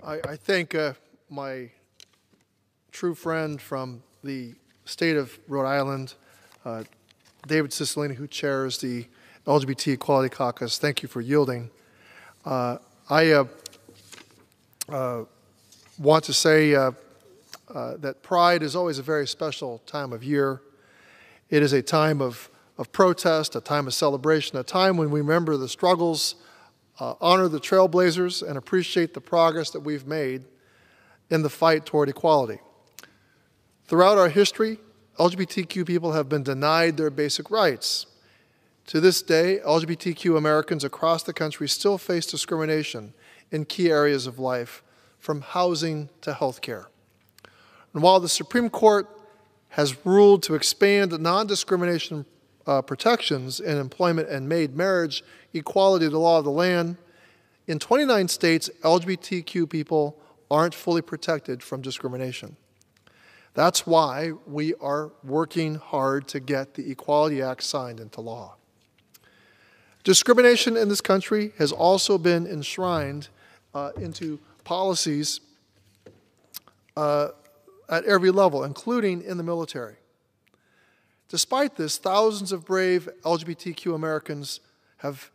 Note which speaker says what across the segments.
Speaker 1: I thank my true friend from the state of Rhode Island, David Cicilline, who chairs the LGBT Equality Caucus. Thank you for yielding. I want to say that Pride is always a very special time of year. It is a time of protest, a time of celebration, a time when we remember the struggles, honor the trailblazers, and appreciate the progress that we've made in the fight toward equality. Throughout our history, LGBTQ people have been denied their basic rights. To this day, LGBTQ Americans across the country still face discrimination in key areas of life, from housing to health care. And while the Supreme Court has ruled to expand non-discrimination protections in employment and made marriage equality the law of the land, in 29 states, LGBTQ people aren't fully protected from discrimination. That's why we are working hard to get the Equality Act signed into law. Discrimination in this country has also been enshrined into policies at every level, including in the military. Despite this, thousands of brave LGBTQ Americans have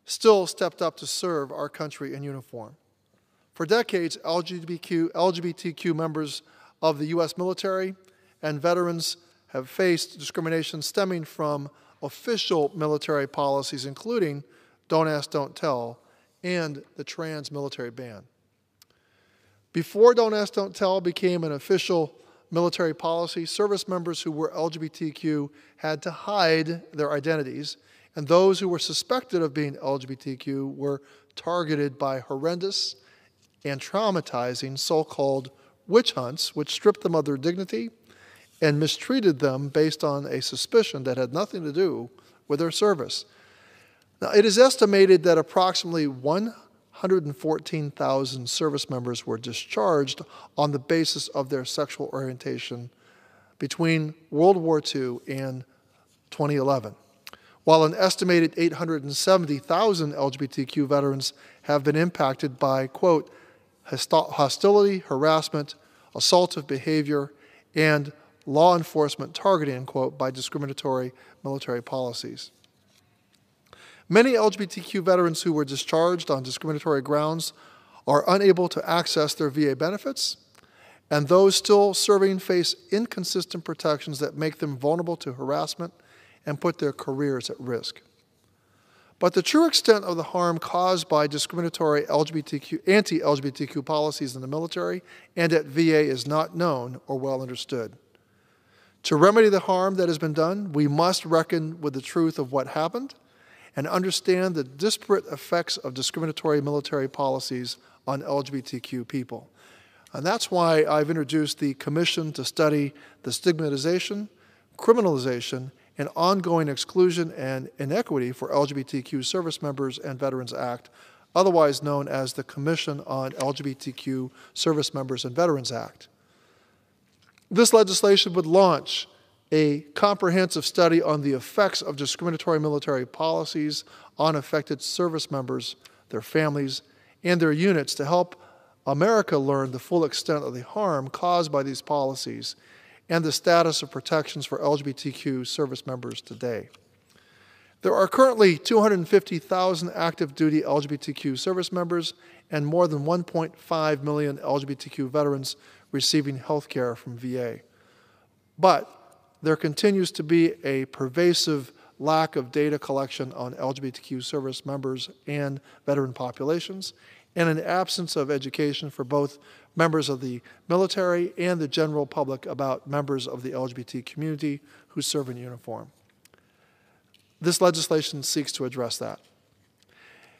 Speaker 1: still stepped up to serve our country in uniform. For decades, LGBTQ members of the U.S. military and veterans have faced discrimination stemming from official military policies, including Don't Ask, Don't Tell, and the trans military ban. Before Don't Ask, Don't Tell became an official military policy, service members who were LGBTQ had to hide their identities, and those who were suspected of being LGBTQ were targeted by horrendous and traumatizing so-called witch hunts, which stripped them of their dignity and mistreated them based on a suspicion that had nothing to do with their service. Now, it is estimated that approximately 114,000 service members were discharged on the basis of their sexual orientation between World War II and 2011, while an estimated 870,000 LGBTQ veterans have been impacted by, quote, hostility, harassment, assaultive behavior, and law enforcement targeting, quote, by discriminatory military policies. Many LGBTQ veterans who were discharged on discriminatory grounds are unable to access their VA benefits, and those still serving face inconsistent protections that make them vulnerable to harassment and put their careers at risk. But the true extent of the harm caused by discriminatory anti-LGBTQ policies in the military and at VA is not known or well understood. To remedy the harm that has been done, we must reckon with the truth of what happened and understand the disparate effects of discriminatory military policies on LGBTQ people. And that's why I've introduced the Commission to Study the Stigmatization, Criminalization, and Ongoing Exclusion and Inequity for LGBTQ Service Members and Veterans Act, otherwise known as the Commission on LGBTQ Service Members and Veterans Act. This legislation would launch a comprehensive study on the effects of discriminatory military policies on affected service members, their families, and their units to help America learn the full extent of the harm caused by these policies and the status of protections for LGBTQ service members today. There are currently 250,000 active duty LGBTQ service members and more than 1.5 million LGBTQ veterans receiving health care from VA. But there continues to be a pervasive lack of data collection on LGBTQ service members and veteran populations, and an absence of education for both members of the military and the general public about members of the LGBT community who serve in uniform. This legislation seeks to address that.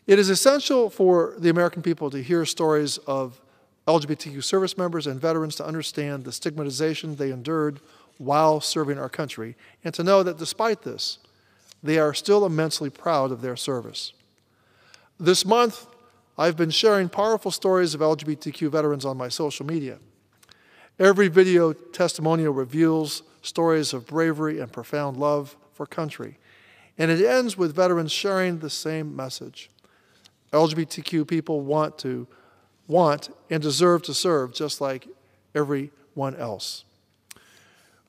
Speaker 1: It is essential for the American people to hear stories of LGBTQ service members and veterans to understand the stigmatization they endured while serving our country, and to know that despite this, they are still immensely proud of their service. This month, I've been sharing powerful stories of LGBTQ veterans on my social media. Every video testimonial reveals stories of bravery and profound love for country, and it ends with veterans sharing the same message. LGBTQ people want to want, and deserve to serve just like everyone else.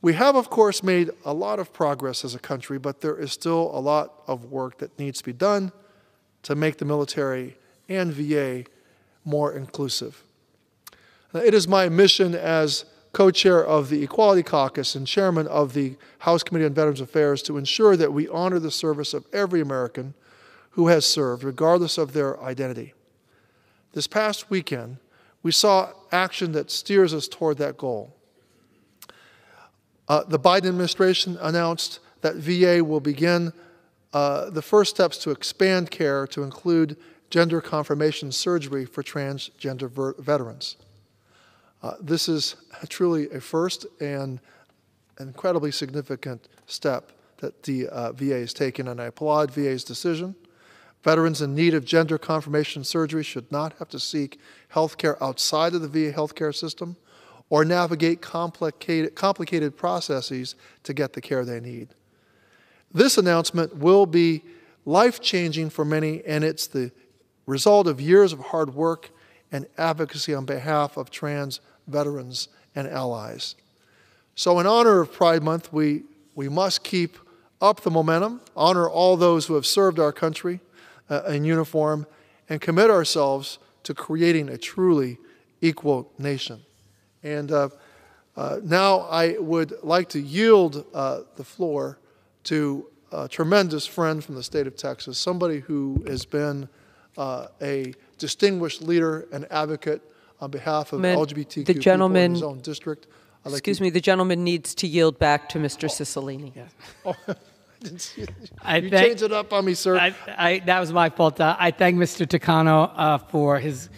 Speaker 1: We have, of course, made a lot of progress as a country, but there is still a lot of work that needs to be done to make the military and VA more inclusive. It is my mission as co-chair of the Equality Caucus and chairman of the House Committee on Veterans Affairs to ensure that we honor the service of every American who has served, regardless of their identity. This past weekend, we saw action that steers us toward that goal. The Biden administration announced that VA will begin the first steps to expand care to include gender confirmation surgery for transgender veterans. This is truly a first and incredibly significant step that the VA has taken, and I applaud VA's decision. Veterans in need of gender confirmation surgery should not have to seek health care outside of the VA healthcare system or navigate complicated processes to get the care they need. This announcement will be life-changing for many, and it's the result of years of hard work and advocacy on behalf of trans veterans and allies. So in honor of Pride Month, we must keep up the momentum, honor all those who have served our country in uniform, and commit ourselves to creating a truly equal nation. And now I would like to yield the floor to a tremendous friend from the state of Texas, somebody who has been a distinguished leader and advocate on behalf of LGBTQ people in his own district.
Speaker 2: The gentleman needs to yield back to Mr. Cicilline.
Speaker 3: Yes.
Speaker 1: Oh, I didn't see it. You changed it up on me, sir.
Speaker 3: That was my fault. I thank Mr. Takano for his